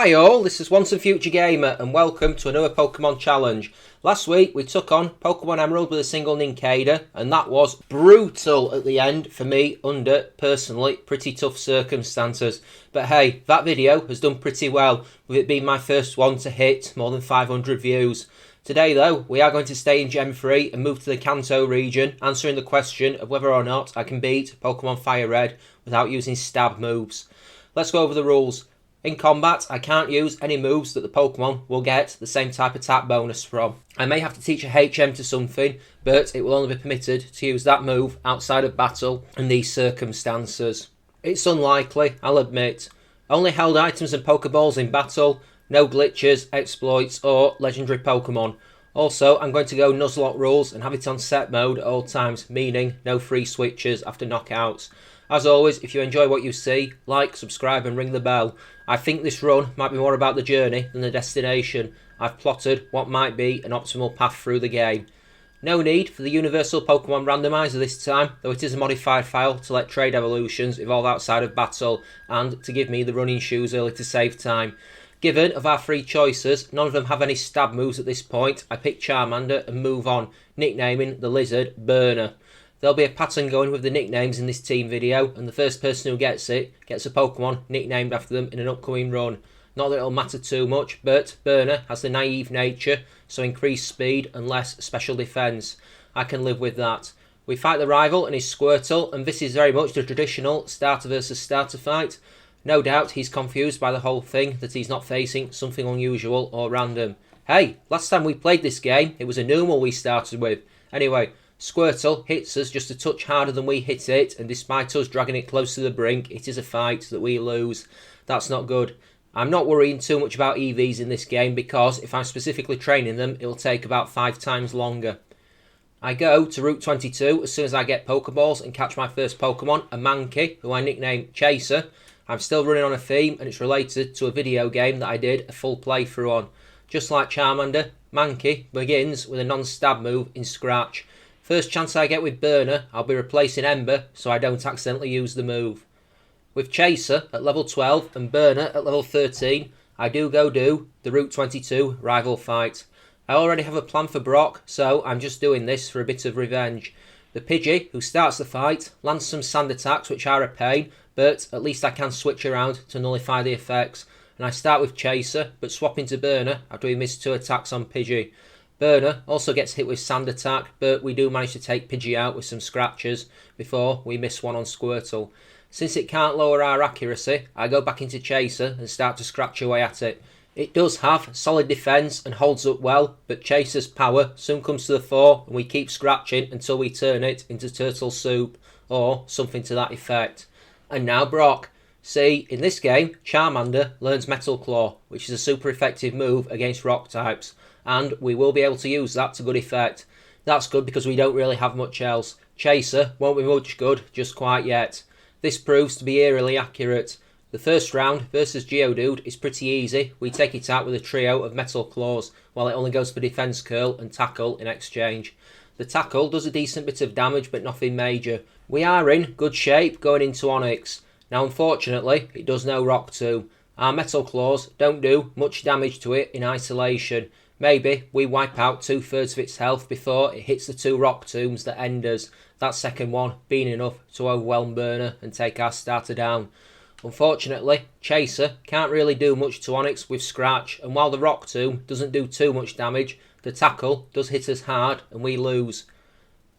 Hi all, this is Once and Future Gamer and welcome to another Pokemon challenge. Last week we took on Pokemon Emerald with a single Nincada and that was brutal at the end for me under, personally, pretty tough circumstances. But hey, that video has done pretty well with it being my first one to hit more than 500 views. Today though, we are going to stay in Gen 3 and move to the Kanto region, answering the question of whether or not I can beat Pokemon Fire Red without using stab moves. Let's go over the rules. In combat, I can't use any moves that the Pokemon will get the same type attack bonus from. I may have to teach a HM to something, but it will only be permitted to use that move outside of battle in these circumstances. It's unlikely, I'll admit. Only held items and Pokeballs in battle, no glitches, exploits or legendary Pokemon. Also, I'm going to go Nuzlocke rules and have it on set mode at all times, meaning no free switches after knockouts. As always, if you enjoy what you see, like, subscribe and ring the bell. I think this run might be more about the journey than the destination. I've plotted what might be an optimal path through the game. No need for the Universal Pokemon Randomizer this time, though it is a modified file to let trade evolutions evolve outside of battle and to give me the running shoes early to save time. Given of our three choices, none of them have any stab moves at this point. I pick Charmander and move on, nicknaming the lizard Burner. There'll be a pattern going with the nicknames in this team video, and the first person who gets it gets a Pokemon nicknamed after them in an upcoming run. Not that it'll matter too much, but Burner has the naive nature, so increased speed and less special defence. I can live with that. We fight the rival and his Squirtle, and this is very much the traditional starter versus starter fight. No doubt he's confused by the whole thing, that he's not facing something unusual or random. Hey, last time we played this game, it was a normal we started with. Anyway, Squirtle hits us just a touch harder than we hit it, and despite us dragging it close to the brink, it is a fight that we lose. That's not good. I'm not worrying too much about EVs in this game because if I'm specifically training them, it'll take about 5 times longer. I go to Route 22 as soon as I get Pokeballs and catch my first Pokemon, a Mankey, who I nicknamed Chaser. I'm still running on a theme and it's related to a video game that I did a full playthrough on. Just like Charmander, Mankey begins with a non-stab move in Scratch. First chance I get with Burner, I'll be replacing Ember so I don't accidentally use the move. With Chaser at level 12 and Burner at level 13, I do the Route 22 rival fight. I already have a plan for Brock, so I'm just doing this for a bit of revenge. The Pidgey, who starts the fight, lands some sand attacks which are a pain, but at least I can switch around to nullify the effects. And I start with Chaser, but swap into Burner after we miss 2 attacks on Pidgey. Burner also gets hit with Sand Attack, but we do manage to take Pidgey out with some scratches before we miss one on Squirtle. Since it can't lower our accuracy, I go back into Chaser and start to scratch away at it. It does have solid defence and holds up well, but Chaser's power soon comes to the fore and we keep scratching until we turn it into Turtle Soup, or something to that effect. And now Brock. See, in this game, Charmander learns Metal Claw, which is a super effective move against rock types, and we will be able to use that to good effect. That's good because we don't really have much else. Chaser won't be much good just quite yet. This proves to be eerily accurate. The first round versus Geodude is pretty easy. We take it out with a trio of Metal Claws, while it only goes for Defense Curl and Tackle in exchange. The Tackle does a decent bit of damage but nothing major. We are in good shape going into Onix. Now unfortunately, it does no Rock Tomb. Our Metal Claws don't do much damage to it in isolation. Maybe we wipe out 2/3 of its health before it hits the 2 Rock Tombs that end us. That second one being enough to overwhelm Burner and take our starter down. Unfortunately, Chaser can't really do much to Onix with Scratch, and while the Rock Tomb doesn't do too much damage, the Tackle does hit us hard and we lose.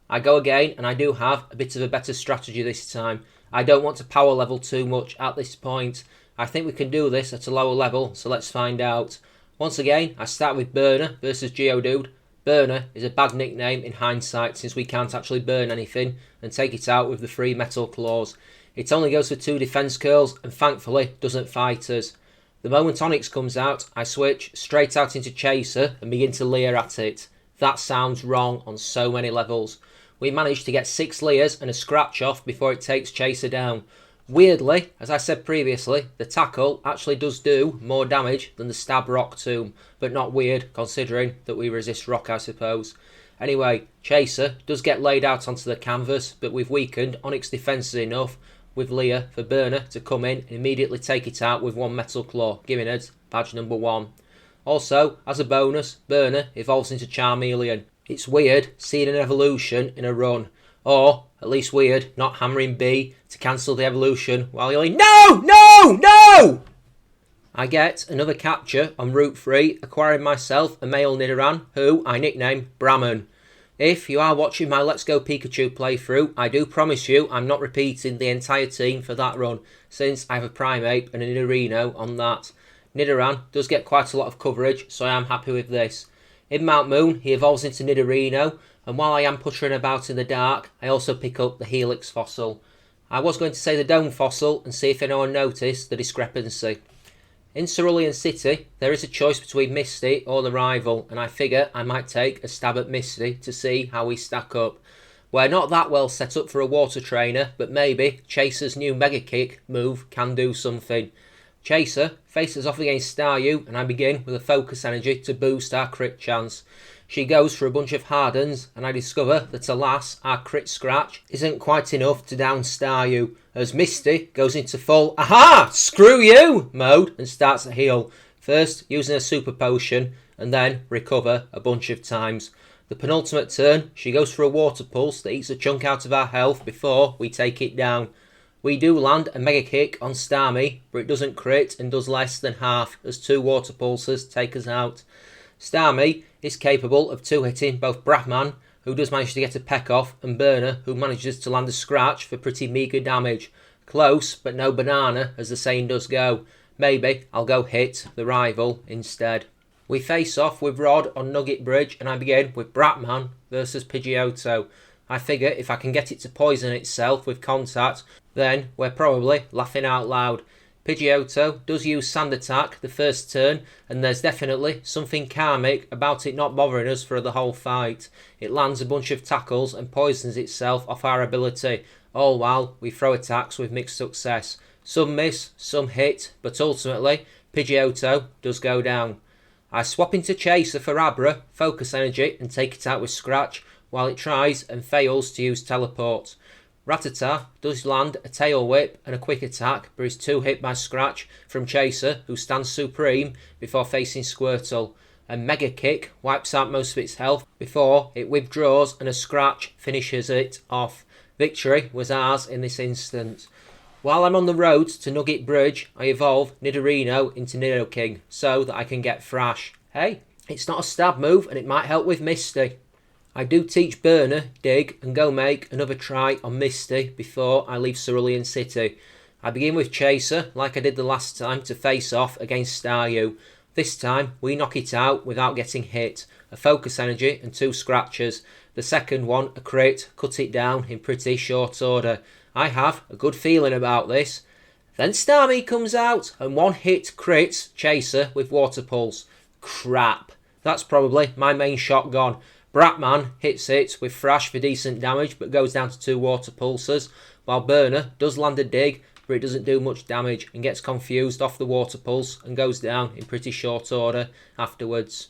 I go again and I do have a bit of a better strategy this time. I don't want to power level too much at this point. I think we can do this at a lower level, so let's find out. Once again, I start with Burner versus Geodude. Burner is a bad nickname in hindsight since we can't actually burn anything and take it out with the 3 Metal Claws. It only goes for 2 Defense Curls and thankfully doesn't fight us. The moment Onix comes out, I switch straight out into Chaser and begin to leer at it. That sounds wrong on so many levels. We manage to get 6 leers and a scratch off before it takes Chaser down. Weirdly, as I said previously, the Tackle actually does do more damage than the Stab Rock Tomb, but not weird considering that we resist rock, I suppose. Anyway, Chaser does get laid out onto the canvas, but we've weakened Onix defences enough with Leah for Burner to come in and immediately take it out with one metal claw, giving us badge number 1. Also, as a bonus, Burner evolves into Charmeleon. It's weird seeing an evolution in a run, or at least weird not hammering B to cancel the evolution while yelling, "No! No! No!" I get another capture on Route 3, acquiring myself a male Nidoran, who I nickname Brahman. If you are watching my Let's Go Pikachu playthrough, I do promise you I'm not repeating the entire team for that run, since I have a Primeape and a Nidorino on that. Nidoran does get quite a lot of coverage, so I am happy with this. In Mount Moon, he evolves into Nidorino, and while I am puttering about in the dark, I also pick up the Helix fossil. I was going to say the Dome fossil and see if anyone noticed the discrepancy. In Cerulean City, there is a choice between Misty or the rival, and I figure I might take a stab at Misty to see how we stack up. We're not that well set up for a water trainer, but maybe Chaser's new Mega Kick move can do something. Chaser faces off against Staryu, and I begin with a Focus Energy to boost our crit chance. She goes for a bunch of Hardens, and I discover that alas, our crit scratch isn't quite enough to down Staryu, as Misty goes into full "Aha! Screw you!" mode and starts to heal, first using a super potion and then recover a bunch of times. The penultimate turn, she goes for a Water Pulse that eats a chunk out of our health before we take it down. We do land a Mega Kick on Starmie, but it doesn't crit and does less than half, as 2 Water Pulses take us out. Starmie is capable of 2-hitting both Brahman, who does manage to get a peck off, and Burner, who manages to land a scratch for pretty meagre damage. Close, but no banana, as the saying does go. Maybe I'll go hit the rival instead. We face off with Rod on Mah-Dry-Bread, and I begin with Bratman versus Pidgeotto. I figure if I can get it to poison itself with contact, then we're probably laughing out loud. Pidgeotto does use Sand Attack the first turn, and there's definitely something karmic about it not bothering us for the whole fight. It lands a bunch of tackles and poisons itself off our ability, all while we throw attacks with mixed success. Some miss, some hit, but ultimately Pidgeotto does go down. I swap into Chaser for Abra, Focus Energy, and take it out with Scratch, while it tries and fails to use Teleport. Rattata does land a Tail Whip and a Quick Attack, but is 2 hit by Scratch from Chaser, who stands supreme before facing Squirtle. A Mega Kick wipes out most of its health before it withdraws, and a Scratch finishes it off. Victory was ours in this instance. While I'm on the road to Nugget Bridge, I evolve Nidorino into Nidoking so that I can get Thrash. Hey, it's not a stab move and it might help with Misty. I do teach Burner Dig and go make another try on Misty before I leave Cerulean City. I begin with Chaser like I did the last time to face off against Staryu. This time we knock it out without getting hit. A Focus Energy and 2 Scratches. The second one, a crit, cut it down in pretty short order. I have a good feeling about this. Then Starmie comes out and 1 hit crits Chaser with Water Pulse. Crap. That's probably my main shot gone. Bratman hits it with Thrash for decent damage but goes down to 2 Water Pulses, while Burner does land a Dig but it doesn't do much damage and gets confused off the Water Pulse and goes down in pretty short order afterwards.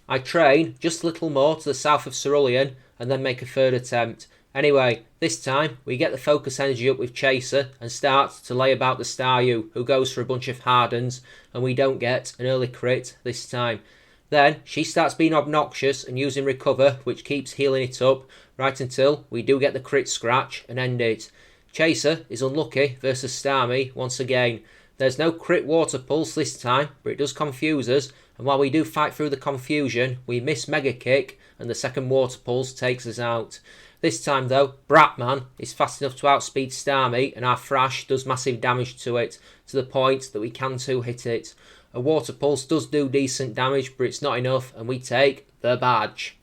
I train just a little more to the south of Cerulean and then make a third attempt. Anyway, this time we get the Focus Energy up with Chaser and start to lay about the Staryu, who goes for a bunch of Hardens, and we don't get an early crit this time. Then she starts being obnoxious and using Recover, which keeps healing it up, right until we do get the crit scratch and end it. Chaser is unlucky versus Starmie once again. There's no crit Water Pulse this time, but it does confuse us, and while we do fight through the confusion, we miss Mega Kick and the second Water Pulse takes us out. This time though, Bratman is fast enough to outspeed Starmie and our Thrash does massive damage to it, to the point that we can 2-hit it. A Water Pulse does do decent damage, but it's not enough, and we take the badge.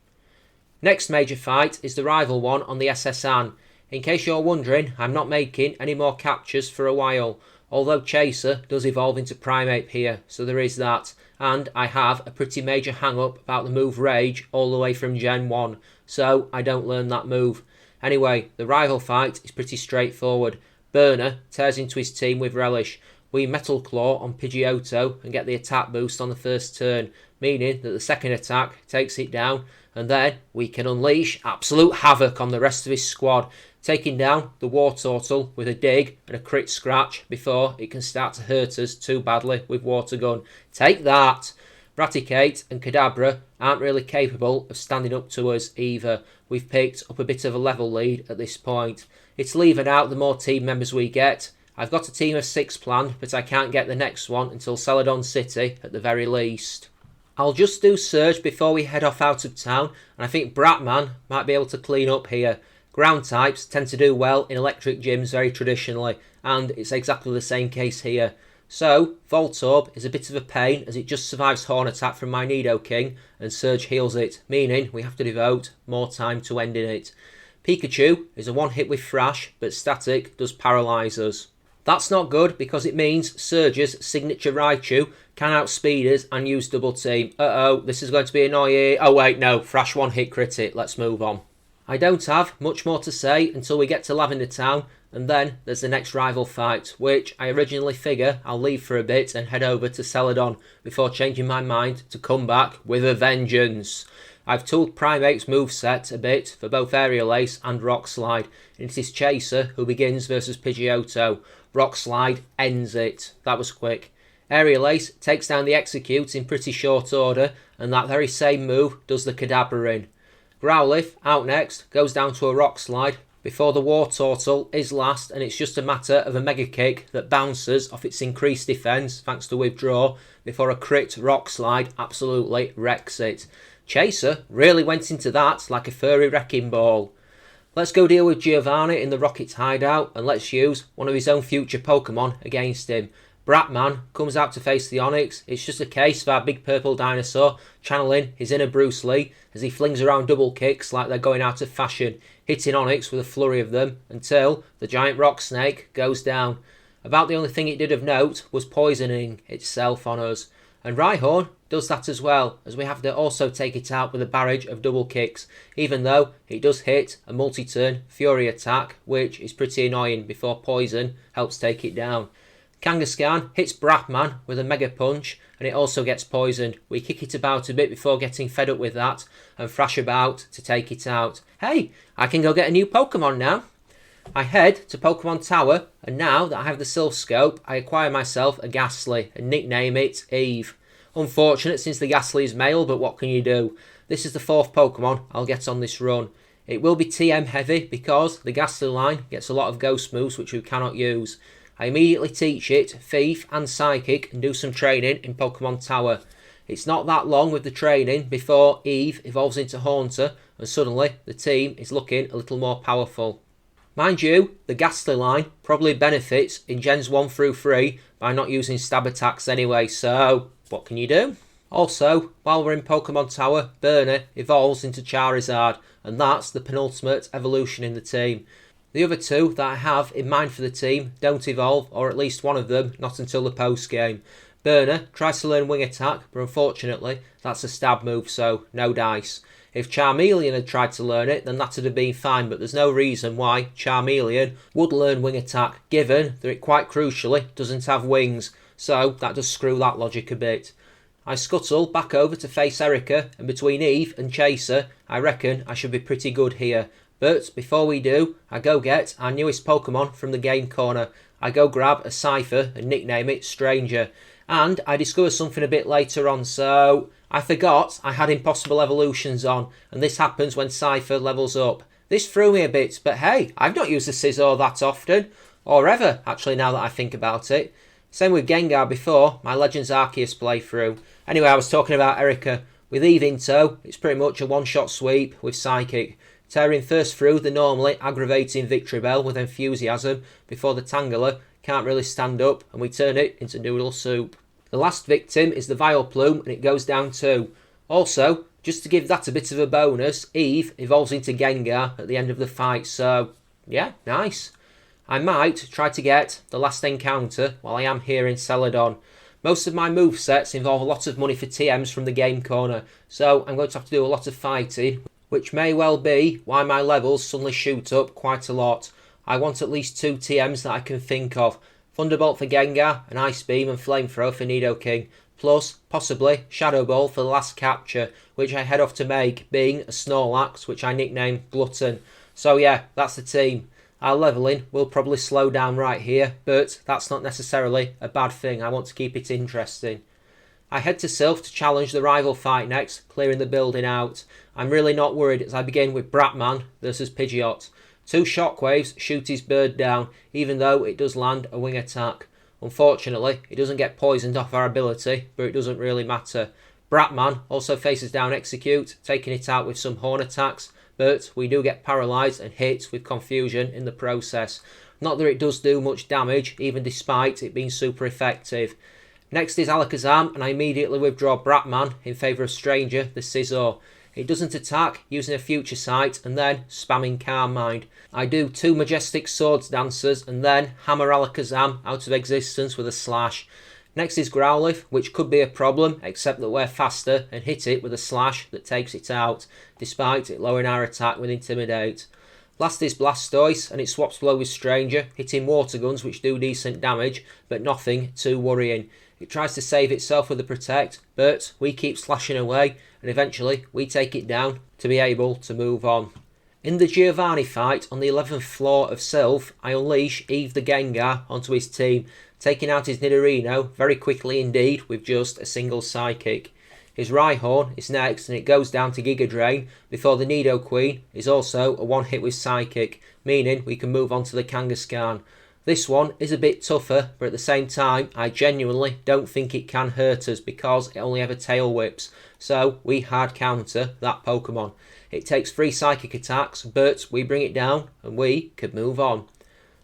Next major fight is the rival one on the SSN. In case you're wondering, I'm not making any more captures for a while, although Chaser does evolve into Primeape here, so there is that, and I have a pretty major hang-up about the move Rage all the way from Gen 1, so I don't learn that move. Anyway, the rival fight is pretty straightforward. Burner tears into his team with Relish. We Metal Claw on Pidgeotto and get the attack boost on the first turn, meaning that the second attack takes it down, and then we can unleash absolute havoc on the rest of his squad. taking down the War Turtle with a dig and a crit scratch before it can start to hurt us too badly with Water Gun. Take that! Raticate and Kadabra aren't really capable of standing up to us either. We've picked up a bit of a level lead at this point. It's leaving out the more team members we get. I've got a team of 6 planned, but I can't get the next one until Celadon City at the very least. I'll just do Surge before we head off out of town, and I think Bratman might be able to clean up here. Ground types tend to do well in electric gyms very traditionally, and it's exactly the same case here. So, Voltorb is a bit of a pain as it just survives Horn Attack from my Nidoking and Surge heals it, meaning we have to devote more time to ending it. Pikachu is a one hit with Thrash, but Static does paralyse us. That's not good because it means Surge's signature Raichu can outspeed us and use double team. This is going to be annoying. Oh wait, no, Thrash one hit crit it, let's move on. I don't have much more to say until we get to Lavender Town, and then there's the next rival fight, which I originally figure I'll leave for a bit and head over to Celadon before changing my mind to come back with a vengeance. I've tooled Primate's moveset a bit for both Aerial Ace and Rock Slide, and it is Chaser who begins versus Pidgeotto. Rock Slide ends it. That was quick. Aerial Ace takes down the Execute in pretty short order, and that very same move does the Kadabra in. Growlithe, out next, goes down to a Rock Slide before the War Turtle is last, and it's just a matter of a Mega Kick that bounces off its increased defence thanks to Withdraw before a crit Rock Slide absolutely wrecks it. Chaser really went into that like a furry wrecking ball. Let's go deal with Giovanni in the Rocket's hideout, and let's use one of his own future Pokemon against him. Bratman comes out to face the Onix. It's just a case of our big purple dinosaur channeling his inner Bruce Lee as he flings around double kicks like they're going out of fashion, hitting Onix with a flurry of them until the giant rock snake goes down. About the only thing it did of note was poisoning itself on us. And Rhyhorn does that as well, as we have to also take it out with a barrage of double kicks, even though it does hit a multi-turn Fury attack, which is pretty annoying before Poison helps take it down. Kangaskhan hits Bratman with a Mega Punch, and it also gets poisoned. We kick it about a bit before getting fed up with that, and thrash about to take it out. Hey, I can go get a new Pokemon now. I head to Pokemon Tower, and now that I have the Silph Scope, I acquire myself a Ghastly and nickname it Eve. Unfortunate since the Ghastly is male, but what can you do? This is the 4th Pokemon I'll get on this run. It will be TM heavy because the Ghastly line gets a lot of Ghost moves which we cannot use. I immediately teach it Thief and Psychic and do some training in Pokemon Tower. It's not that long with the training before Eve evolves into Haunter, and suddenly the team is looking a little more powerful. Mind you, the Ghastly line probably benefits in Gens 1 through 3 by not using stab attacks anyway, so what can you do? Also, while we're in Pokemon Tower, Burner evolves into Charizard, and that's the penultimate evolution in the team. The other 2 that I have in mind for the team don't evolve, or at least one of them, not until the post-game. Burner tries to learn Wing Attack, but unfortunately that's a stab move, so no dice. If Charmeleon had tried to learn it, then that would have been fine, but there's no reason why Charmeleon would learn Wing Attack, given that it quite crucially doesn't have wings, so that does screw that logic a bit. I scuttle back over to face Erica, and between Eve and Chaser, I reckon I should be pretty good here. But before we do, I go get our newest Pokemon from the game corner. I go grab a Cypher and nickname it Stranger. And I discover something a bit later on, so I forgot I had Impossible Evolutions on, and this happens when Cypher levels up. This threw me a bit, but hey, I've not used the Scizor that often, or ever, actually, now that I think about it. Same with Gengar before my Legends Arceus playthrough. Anyway, I was talking about Erica. With Eve in tow, it's pretty much a one-shot sweep with Psychic, tearing first through the normally aggravating Victory Bell with enthusiasm before the Tangela can't really stand up, and we turn it into noodle soup. The last victim is the Vileplume, and it goes down too. Also, just to give that a bit of a bonus, Eve evolves into Gengar at the end of the fight, so yeah, nice. I might try to get the last encounter while I am here in Celadon. Most of my movesets involve a lot of money for TMs from the game corner, so I'm going to have to do a lot of fighting, which may well be why my levels suddenly shoot up quite a lot. I want at least 2 TMs that I can think of. Thunderbolt for Gengar, and Ice Beam and Flamethrower for Nidoking, plus possibly Shadow Ball for the last capture, which I head off to make, being a Snorlax, which I nickname Glutton. So yeah, that's the team. Our levelling will probably slow down right here, but that's not necessarily a bad thing. I want to keep it interesting. I head to Sylph to challenge the rival fight next, clearing the building out. I'm really not worried as I begin with Bratman versus Pidgeot. 2 shockwaves shoot his bird down, even though it does land a wing attack. Unfortunately, it doesn't get poisoned off our ability, but it doesn't really matter. Bratman also faces down Execute, taking it out with some horn attacks, but we do get paralysed and hit with confusion in the process. Not that it does do much damage, even despite it being super effective. Next is Alakazam, and I immediately withdraw Bratman in favour of Stranger, the Scizor. It doesn't attack, using a Future Sight, and then spamming Calm Mind. I do 2 Majestic Swords Dancers, and then hammer Alakazam out of existence with a Slash. Next is Growlithe, which could be a problem, except that we're faster, and hit it with a Slash that takes it out, despite it lowering our attack with Intimidate. Last is Blastoise, and it swaps blow with Stranger, hitting Water Guns which do decent damage, but nothing too worrying. It tries to save itself with a Protect, but we keep slashing away, and eventually we take it down to be able to move on. In the Giovanni fight on the 11th floor of Sylph, I unleash Eve the Gengar onto his team, taking out his Nidorino very quickly indeed with just a single Psychic. His Rhyhorn is next, and it goes down to Giga Drain before the Nidoqueen is also a one hit with Psychic, meaning we can move on to the Kangaskhan. This one is a bit tougher, but at the same time I genuinely don't think it can hurt us because it only ever tail whips, so we hard counter that Pokemon. It takes 3 Psychic attacks, but we bring it down and we can move on.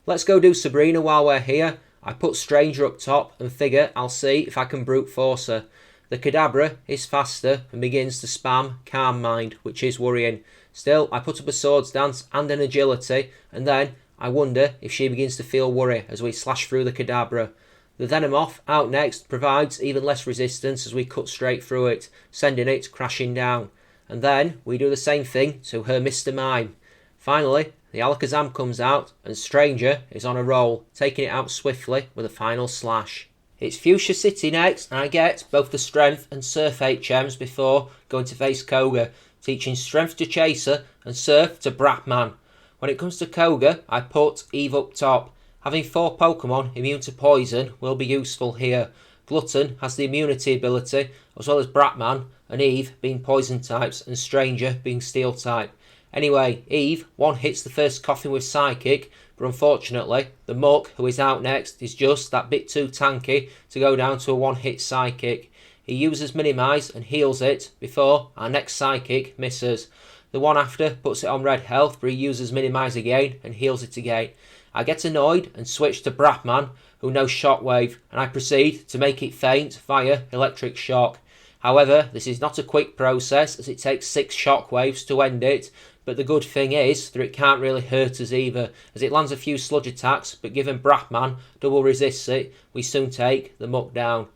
Let's go do Sabrina while we're here. I put Stranger up top and figure I'll see if I can brute force her. The Kadabra is faster and begins to spam Calm Mind, which is worrying. Still, I put up a Swords Dance and an Agility, and then I wonder if she begins to feel worry as we slash through the Kadabra. The Venomoth, out next, provides even less resistance as we cut straight through it, sending it crashing down. And then we do the same thing to her Mr. Mime. Finally, the Alakazam comes out, and Stranger is on a roll, taking it out swiftly with a final slash. It's Fuchsia City next, and I get both the Strength and Surf HMs before going to face Koga, teaching Strength to Chaser and Surf to Bratman. When it comes to Koga, I put Eve up top. Having 4 Pokemon immune to poison will be useful here. Glutton has the immunity ability, as well as Bratman and Eve being poison types and Stranger being steel type. Anyway, Eve one hits the first coffin with Psychic, but unfortunately the Muck, who is out next, is just that bit too tanky to go down to a one hit Psychic. He uses Minimize and heals it before our next Psychic misses. The one after puts it on red health, but he uses Minimize again and heals it again. I get annoyed and switch to Bratman, who knows Shockwave, and I proceed to make it faint via Electric Shock. However, this is not a quick process as it takes 6 Shockwaves to end it, but the good thing is that it can't really hurt us either, as it lands a few sludge attacks, but given Bratman double resists it, we soon take the Muck down.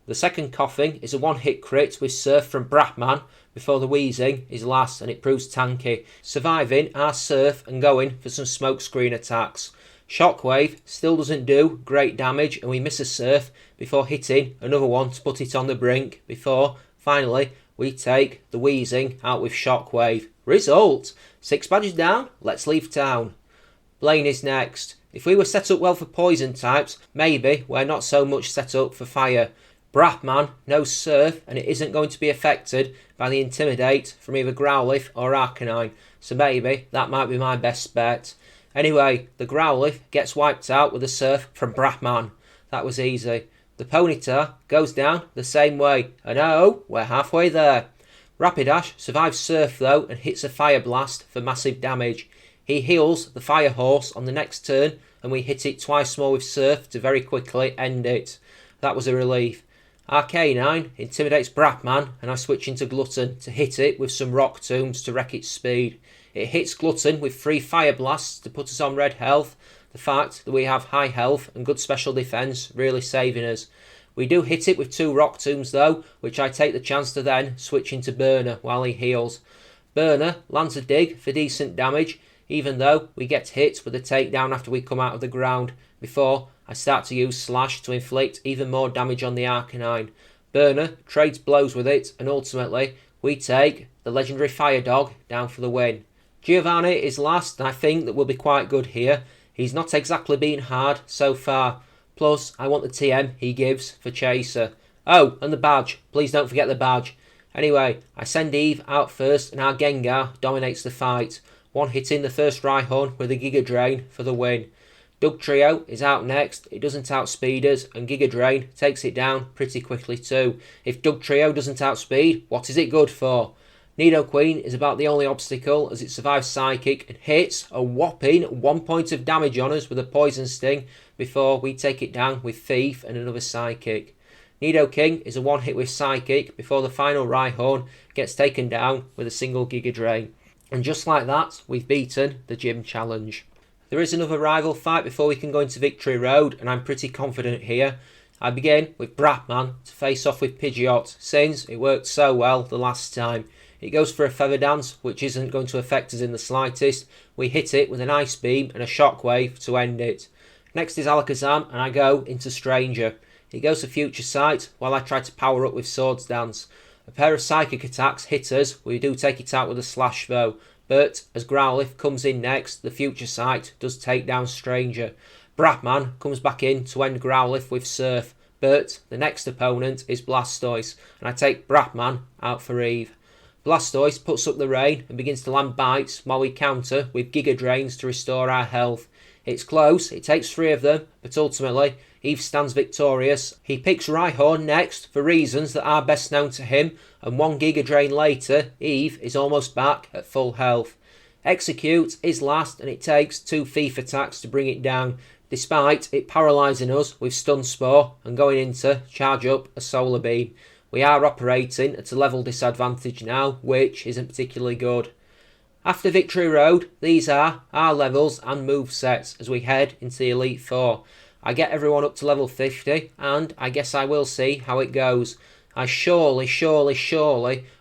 The second Coughing is a one-hit crit with Surf from Bratman before the Wheezing is last, and it proves tanky, surviving our Surf and going for some smokescreen attacks. Shockwave still doesn't do great damage, and we miss a Surf before hitting another one to put it on the brink, before finally we take the Wheezing out with Shockwave. Result! 6 badges down, let's leave town. Blaine is next. If we were set up well for poison types, maybe we're not so much set up for fire. Bratman knows Surf, and it isn't going to be affected by the Intimidate from either Growlithe or Arcanine, so maybe that might be my best bet. Anyway, the Growlithe gets wiped out with a Surf from Bratman. That was easy. The Ponyta goes down the same way, and oh, we're halfway there. Rapidash survives Surf though and hits a Fire Blast for massive damage. He heals the Fire Horse on the next turn, and we hit it twice more with Surf to very quickly end it. That was a relief. Arcanine intimidates Bratman, and I switch into Glutton to hit it with some Rock Tombs to wreck its speed. It hits Glutton with 3 Fire Blasts to put us on red health, the fact that we have high health and good special defence really saving us. We do hit it with 2 Rock Tombs though, which I take the chance to then switch into Burner while he heals. Burner lands a dig for decent damage, even though we get hit with a takedown after we come out of the ground, before I start to use Slash to inflict even more damage on the Arcanine. Burner trades blows with it, and ultimately we take the legendary Fire Dog down for the win. Giovanni is last, and I think that we'll be quite good here. He's not exactly been hard so far. Plus, I want the TM he gives for Chaser. Oh, and the badge. Please don't forget the badge. Anyway, I send Eve out first, and our Gengar dominates the fight. One hitting the first Rhyhorn with a Giga Drain for the win. Dugtrio is out next. It doesn't outspeed us, and Giga Drain takes it down pretty quickly too. If Dugtrio doesn't outspeed, what is it good for? Nidoqueen is about the only obstacle as it survives Psychic and hits a whopping 1 point of damage on us with a Poison Sting before we take it down with Thief and another Psychic. Nidoking is a one hit with Psychic before the final Rhyhorn gets taken down with a single Giga Drain. And just like that, we've beaten the Gym Challenge. There is another rival fight before we can go into Victory Road, and I'm pretty confident here. I begin with Bratman to face off with Pidgeot, since it worked so well the last time. It goes for a Feather Dance, which isn't going to affect us in the slightest. We hit it with an Ice Beam and a Shockwave to end it. Next is Alakazam, and I go into Stranger. It goes for Future Sight, while I try to power up with Swords Dance. A pair of Psychic attacks hit us, we do take it out with a Slash though. But as Growlithe comes in next, the Future Sight does take down Stranger. Bratman comes back in to end Growlithe with Surf. But the next opponent is Blastoise, and I take Bratman out for Eve. Blastoise puts up the rain and begins to land bites while we counter with Giga Drains to restore our health. It's close, it takes 3 of them, but ultimately Eve stands victorious. He picks Rhyhorn next for reasons that are best known to him, and 1 Giga Drain later, Eve is almost back at full health. Execute is last, and it takes 2 Thief attacks to bring it down, despite it paralysing us with Stun Spore and going into charge up a Solar Beam. We are operating at a level disadvantage now, which isn't particularly good. After Victory Road, these are our levels and movesets as we head into the Elite Four. I get everyone up to level 50, and I guess I will see how it goes. I surely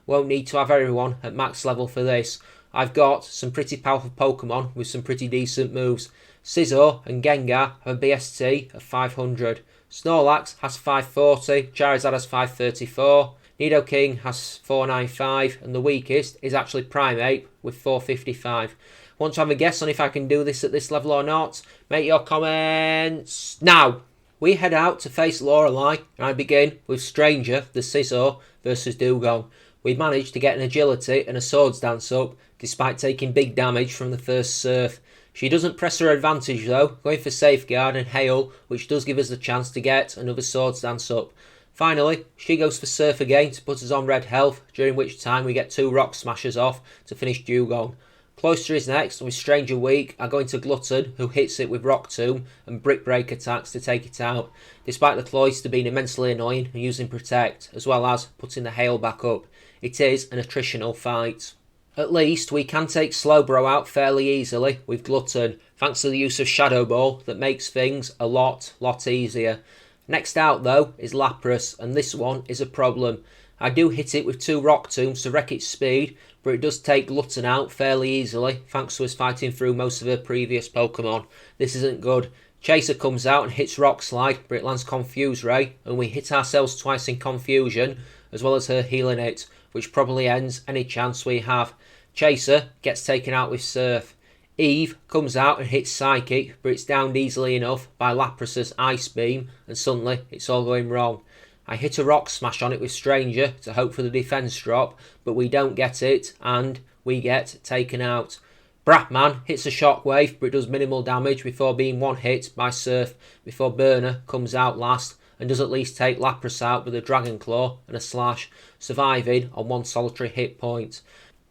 won't need to have everyone at max level for this. I've got some pretty powerful Pokemon with some pretty decent moves. Scizor and Gengar have a BST of 500. Snorlax has 540, Charizard has 534, Nidoking has 495, and the weakest is actually Primeape with 455. Want to have a guess on if I can do this at this level or not? Make your comments now! We head out to face Lorelei, and I begin with Stranger, the Scizor, versus Dewgong. We managed to get an Agility and a Swords Dance up, despite taking big damage from the first Surf. She doesn't press her advantage though, going for Safeguard and Hail, which does give us the chance to get another Swords Dance up. Finally, she goes for Surf again to put us on red health, during which time we get 2 Rock Smashers off to finish Dewgong. Cloyster is next, and with Stranger weak, I go into Glutton, who hits it with Rock Tomb and Brick Break attacks to take it out, despite the Cloyster being immensely annoying and using Protect, as well as putting the Hail back up. It is an attritional fight. At least we can take Slowbro out fairly easily with Glutton, thanks to the use of Shadow Ball that makes things a lot easier. Next out though is Lapras, and this one is a problem. I do hit it with 2 Rock Tombs to wreck its speed, but it does take Glutton out fairly easily, thanks to us fighting through most of her previous Pokemon. This isn't good. Chaser comes out and hits Rock Slide, but it lands Confuse Ray, and we hit ourselves twice in confusion, as well as her healing it, which probably ends any chance we have. Chaser gets taken out with Surf. Eve comes out and hits Psychic, but it's downed easily enough by Lapras's Ice Beam, and suddenly it's all going wrong. I hit a Rock Smash on it with Stranger to hope for the defense drop, but we don't get it, and we get taken out. Bratman hits a Shockwave, but it does minimal damage before being one hit by Surf, before Burner comes out last, and does at least take Lapras out with a Dragon Claw and a Slash, surviving on 1 solitary hit point.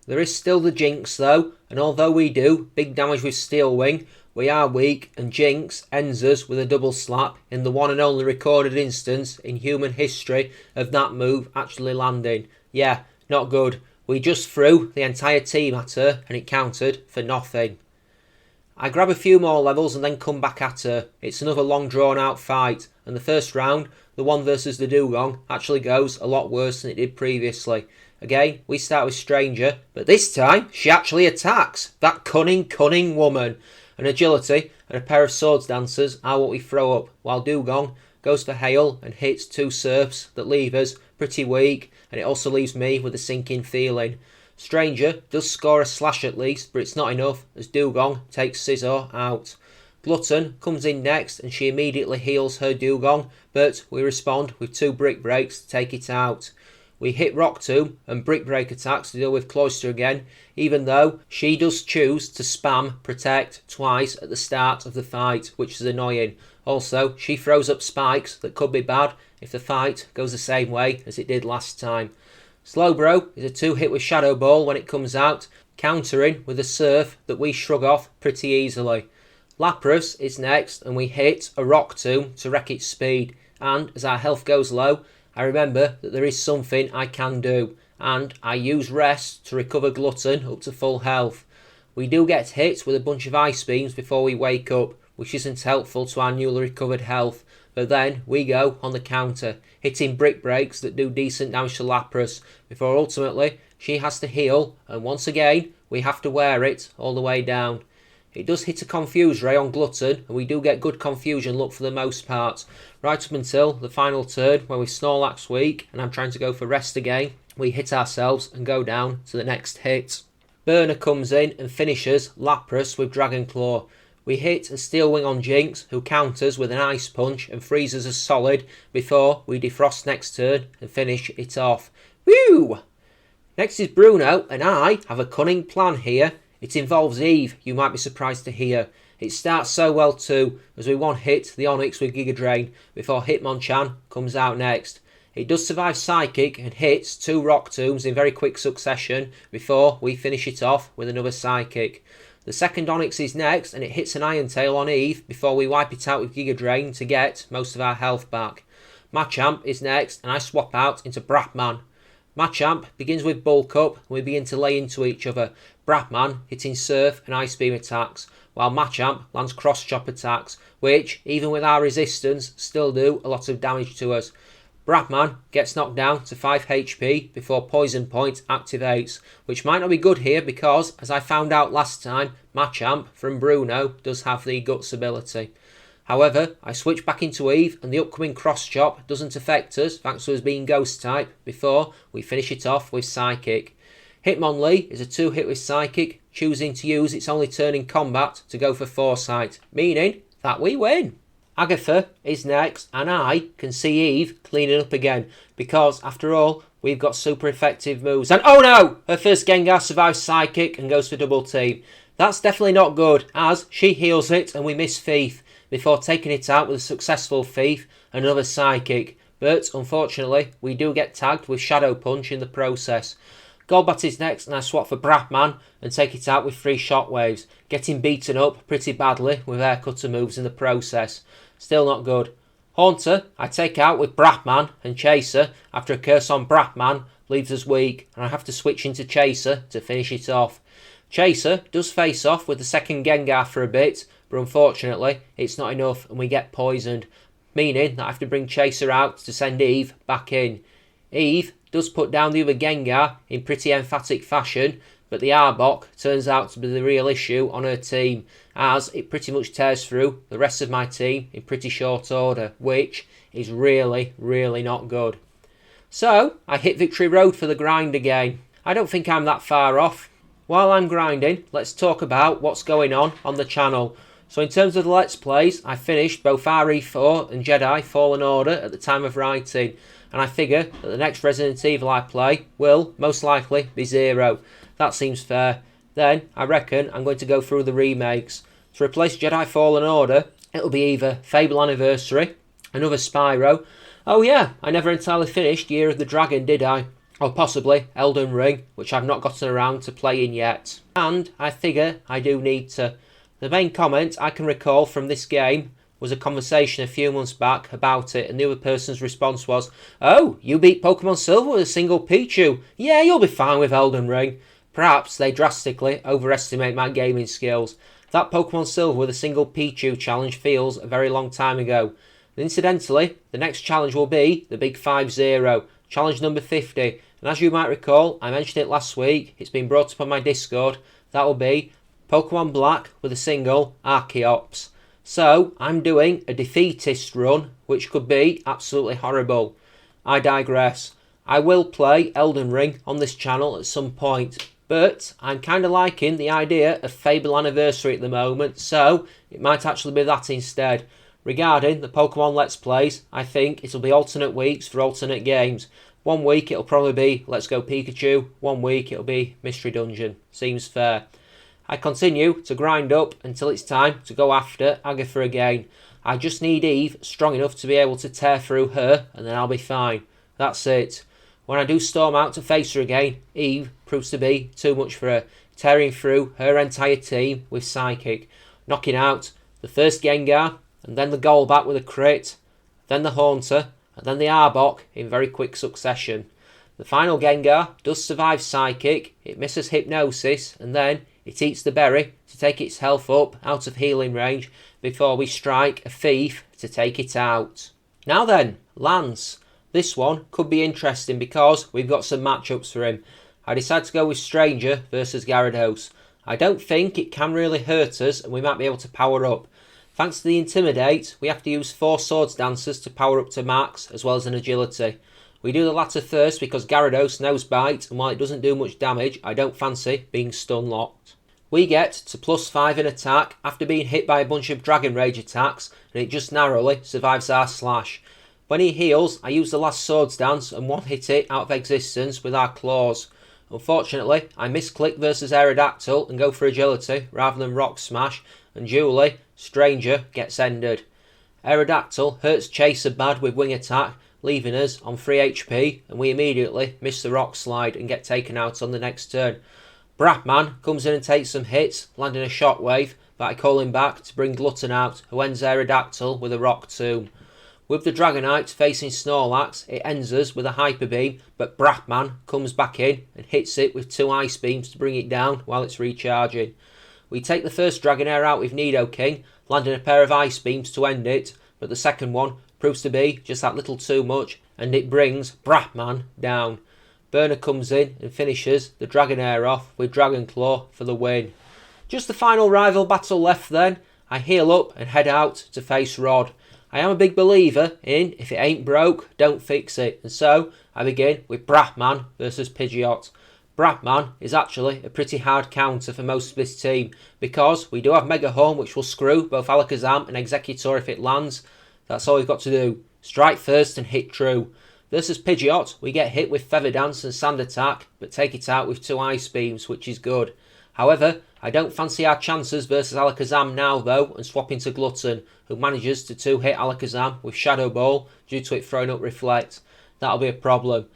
There is still the Jinx though, and although we do big damage with Steel Wing, we are weak, and Jinx ends us with a double slap in the one and only recorded instance in human history of that move actually landing. Yeah, not good. We just threw the entire team at her and it counted for nothing. I grab a few more levels and then come back at her. It's another long drawn out fight, and the first round, the one versus the Dewgong, actually goes a lot worse than it did previously. Again, we start with Stranger, but this time she actually attacks. That cunning woman. An Agility and a pair of Swords Dancers are what we throw up, while Dewgong goes for Hail and hits 2 Surfs that leave us pretty weak, and it also leaves me with a sinking feeling. Stranger does score a slash at least, but it's not enough as Dugong takes Scizor out. Glutton comes in next and she immediately heals her Dugong, but we respond with 2 Brick Breaks to take it out. We hit Rock Tomb and Brick Break attacks to deal with Cloyster again, even though she does choose to spam Protect twice at the start of the fight, which is annoying. Also, she throws up spikes that could be bad if the fight goes the same way as it did last time. Slowbro is a 2-hit with Shadow Ball when it comes out, countering with a Surf that we shrug off pretty easily. Lapras is next and we hit a Rock Tomb to wreck its speed, and as our health goes low, I remember that there is something I can do, and I use Rest to recover Glutton up to full health. We do get hit with a bunch of Ice Beams before we wake up, which isn't helpful to our newly recovered health, but then we go on the counter, hitting Brick Breaks that do decent damage to Lapras, before ultimately she has to heal, and once again we have to wear it all the way down. It does hit a Confuse Ray on Glutton, and we do get good confusion luck for the most part. Right up until the final turn, where we Snorlax weak, and I'm trying to go for Rest again, we hit ourselves and go down to the next hit. Burner comes in and finishes Lapras with Dragon Claw. We hit a Steel Wing on Jinx, who counters with an Ice Punch and freezes us solid before we defrost next turn and finish it off. Woo! Next is Bruno, and I have a cunning plan here. It involves Eve, you might be surprised to hear. It starts so well too, as we one hit the Onix with Giga Drain before Hitmonchan comes out next. It does survive Psychic and hits 2 Rock Tombs in very quick succession before we finish it off with another Psychic. The second Onix is next and it hits an Iron Tail on Eve before we wipe it out with Giga Drain to get most of our health back. Machamp is next and I swap out into Bratman. Machamp begins with Bulk Up and we begin to lay into each other. Bratman hitting Surf and Ice Beam attacks, while Machamp lands Cross Chop attacks, which, even with our resistance, still do a lot of damage to us. Bratman gets knocked down to 5 HP before Poison Point activates, which might not be good here because, as I found out last time, Machamp from Bruno does have the Guts ability. However, I switch back into Eve and the upcoming Cross Chop doesn't affect us thanks to us being Ghost type before we finish it off with Psychic. Hitmonlee is a 2-hit with Psychic, choosing to use its only turn in combat to go for Foresight, meaning that we win. Agatha is next and I can see Eve cleaning up again because after all we've got super effective moves, and oh no! Her first Gengar survives Psychic and goes for double team. That's definitely not good as she heals it and we miss Thief before taking it out with a successful Thief and another Psychic, but unfortunately we do get tagged with Shadow Punch in the process. Golbat is next and I swap for Bratman and take it out with 3 Shockwaves, getting beaten up pretty badly with Air Cutter moves in the process. Still not good. Haunter I take out with Bratman, and Chaser, after a curse on Bratman, leaves us weak and I have to switch into Chaser to finish it off. Chaser does face off with the second Gengar for a bit, but unfortunately it's not enough and we get poisoned, meaning that I have to bring Chaser out to send Eve back in. Eve does put down the other Gengar in pretty emphatic fashion, but the Arbok turns out to be the real issue on her team, as it pretty much tears through the rest of my team in pretty short order, which is really, really not good. So, I hit Victory Road for the grind again. I don't think I'm that far off. While I'm grinding, let's talk about what's going on the channel. So in terms of the Let's Plays, I finished both RE4 and Jedi Fallen Order at the time of writing, and I figure that the next Resident Evil I play will most likely be 0. That seems fair. Then I reckon I'm going to go through the remakes. To replace Jedi Fallen Order, it'll be either Fable Anniversary, another Spyro, oh yeah, I never entirely finished Year of the Dragon, did I? Or possibly Elden Ring, which I've not gotten around to playing yet. And I figure I do need to. The main comment I can recall from this game was a conversation a few months back about it, and the other person's response was, "Oh, you beat Pokemon Silver with a single Pichu. Yeah, you'll be fine with Elden Ring." Perhaps they drastically overestimate my gaming skills. That Pokemon Silver with a single Pichu challenge feels a very long time ago. And incidentally, the next challenge will be the Big 5-0, challenge number 50. And as you might recall, I mentioned it last week, it's been brought up on my Discord, that will be Pokemon Black with a single Archeops. So, I'm doing a defeatist run, which could be absolutely horrible. I digress. I will play Elden Ring on this channel at some point, but I'm kind of liking the idea of Fable Anniversary at the moment, so it might actually be that instead. Regarding the Pokemon Let's Plays, I think it'll be alternate weeks for alternate games. One week it'll probably be Let's Go Pikachu, one week it'll be Mystery Dungeon. Seems fair. I continue to grind up until it's time to go after Agatha again. I just need Eve strong enough to be able to tear through her, and then I'll be fine. That's it. When I do storm out to face her again, Eve proves to be too much for her, tearing through her entire team with Psychic, knocking out the first Gengar, and then the Golbat with a crit, then the Haunter, and then the Arbok in very quick succession. The final Gengar does survive Psychic, it misses Hypnosis, and then it eats the berry to take its health up out of healing range before we strike a Thief to take it out. Now then, Lance. This one could be interesting because we've got some matchups for him. I decided to go with Stranger versus Gyarados. I don't think it can really hurt us and we might be able to power up. Thanks to the Intimidate, we have to use 4 Swords Dancers to power up to max as well as an Agility. We do the latter first because Gyarados knows Bite, and while it doesn't do much damage, I don't fancy being stun locked. We get to +5 in attack after being hit by a bunch of Dragon Rage attacks, and it just narrowly survives our slash. When he heals, I use the last Swords Dance and one-hit it out of existence with our claws. Unfortunately, I misclick versus Aerodactyl and go for Agility rather than Rock Smash, and duly, Stranger gets ended. Aerodactyl hurts Chaser bad with Wing Attack, leaving us on 3 HP, and we immediately miss the Rock Slide and get taken out on the next turn. Bratman comes in and takes some hits, landing a Shockwave, but I call him back to bring Glutton out, who ends Aerodactyl with a Rock Tomb. With the Dragonite facing Snorlax, it ends us with a Hyper Beam, but Bratman comes back in and hits it with 2 Ice Beams to bring it down while it's recharging. We take the first Dragonair out with Nidoking, landing a pair of Ice Beams to end it, but the second one proves to be just that little too much, and it brings Bratman down. Burner comes in and finishes the Dragonair off with Dragon Claw for the win. Just the final rival battle left then. I heal up and head out to face Rod. I am a big believer in if it ain't broke, don't fix it, and so I begin with Bratman versus Pidgeot. Bratman is actually a pretty hard counter for most of this team because we do have Mega Horn, which will screw both Alakazam and Exeggutor if it lands. That's all we've got to do. Strike first and hit true. Versus Pidgeot, we get hit with Feather Dance and Sand Attack, but take it out with 2 Ice Beams, which is good. However, I don't fancy our chances versus Alakazam now though, and swap into Glutton, who manages to 2-hit Alakazam with Shadow Ball due to it throwing up Reflect. That'll be a problem.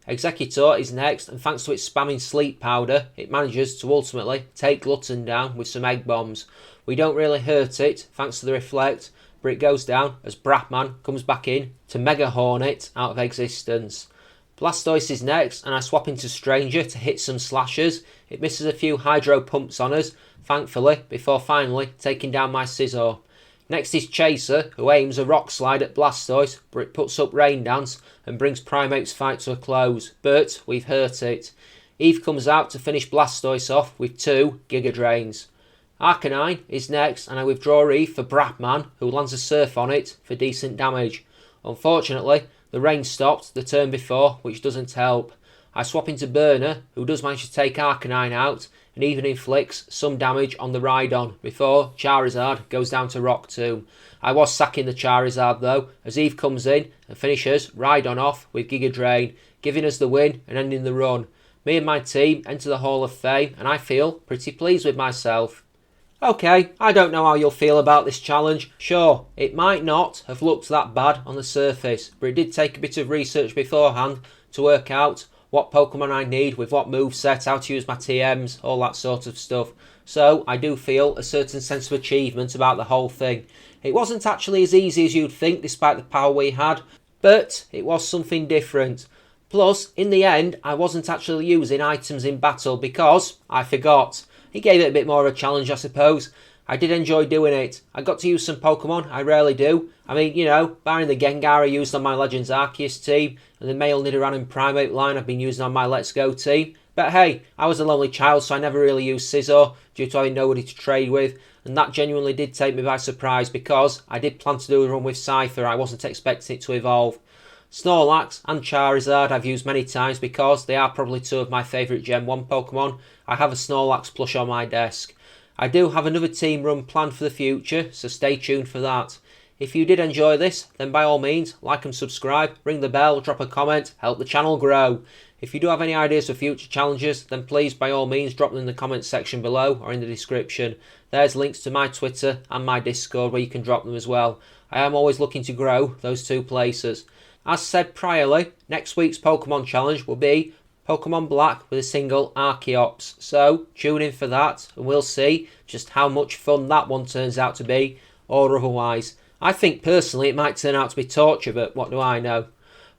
Exeggutor is next, and thanks to its spamming Sleep Powder, it manages to ultimately take Glutton down with some Egg Bombs. We don't really hurt it, thanks to the Reflect, but it goes down as Bratman comes back in to Mega Horn it out of existence. Blastoise is next, and I swap into Stranger to hit some slashes. It misses a few Hydro Pumps on us, thankfully, before finally taking down my Scizor. Next is Chaser, who aims a Rock Slide at Blastoise, but it puts up Rain Dance and brings Primate's fight to a close, but we've hurt it. Eve comes out to finish Blastoise off with 2 Giga Drains. Arcanine is next, and I withdraw Eve for Bratman, who lands a Surf on it for decent damage. Unfortunately, the rain stopped the turn before, which doesn't help. I swap into Burner, who does manage to take Arcanine out, and even inflicts some damage on the Rhydon before Charizard goes down to Rock Tomb. I was sacking the Charizard though, as Eve comes in and finishes Rhydon off with Giga Drain, giving us the win and ending the run. Me and my team enter the Hall of Fame, and I feel pretty pleased with myself. Okay, I don't know how you'll feel about this challenge. Sure, it might not have looked that bad on the surface, but it did take a bit of research beforehand to work out what Pokemon I need with what moveset, how to use my TMs, all that sort of stuff. So I do feel a certain sense of achievement about the whole thing. It wasn't actually as easy as you'd think despite the power we had, but it was something different. Plus, in the end, I wasn't actually using items in battle because I forgot. It gave it a bit more of a challenge, I suppose. I did enjoy doing it. I got to use some Pokemon, I rarely do. I mean, you know, barring the Gengar I used on my Legends Arceus team, and the male Nidoran and Primate line I've been using on my Let's Go team. But hey, I was a lonely child, so I never really used Scizor, due to having nobody to trade with, and that genuinely did take me by surprise, because I did plan to do a run with Cypher, I wasn't expecting it to evolve. Snorlax and Charizard I've used many times because they are probably two of my favourite Gen 1 Pokemon. I have a Snorlax plush on my desk. I do have another team run planned for the future, so stay tuned for that. If you did enjoy this, then by all means, like and subscribe, ring the bell, drop a comment, help the channel grow. If you do have any ideas for future challenges, then please by all means drop them in the comments section below or in the description. There's links to my Twitter and my Discord where you can drop them as well. I am always looking to grow those two places. As said priorly, next week's Pokemon challenge will be Pokemon Black with a single Archeops. So tune in for that and we'll see just how much fun that one turns out to be or otherwise. I think personally it might turn out to be torture, but what do I know?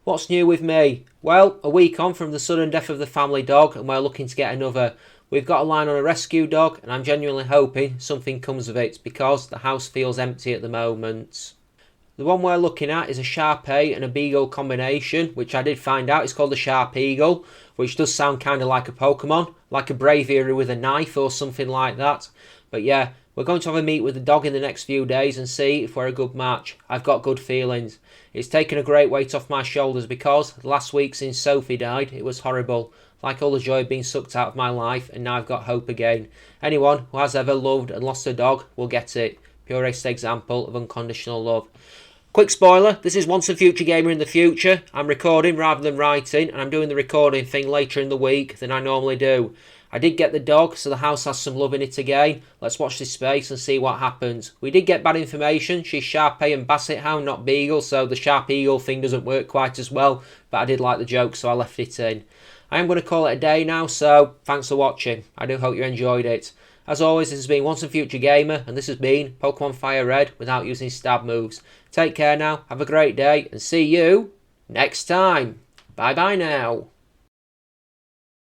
What's new with me? Well, a week on from the sudden death of the family dog and we're looking to get another. We've got a line on a rescue dog and I'm genuinely hoping something comes of it because the house feels empty at the moment. The one we're looking at is a Sharpei and a Beagle combination, which I did find out is called the Sharp Eagle, which does sound kind of like a Pokemon, like a Braviary with a knife or something like that. But yeah, we're going to have a meet with the dog in the next few days and see if we're a good match. I've got good feelings. It's taken a great weight off my shoulders because last week since Sophie died, it was horrible. Like all the joy had been sucked out of my life and now I've got hope again. Anyone who has ever loved and lost a dog will get it. Purest example of unconditional love. Quick spoiler, this is Once a Future Gamer in the future. I'm recording rather than writing and I'm doing the recording thing later in the week than I normally do. I did get the dog, so the house has some love in it again. Let's watch this space and see what happens. We did get bad information. She's Sharpei and Basset Hound, not Beagle, so the Sharp Eagle thing doesn't work quite as well. But I did like the joke, so I left it in. I am going to call it a day now, so thanks for watching. I do hope you enjoyed it. As always, this has been Once a Future Gamer, and this has been Pokemon Fire Red without using stab moves. Take care now, have a great day, and see you next time. Bye bye now.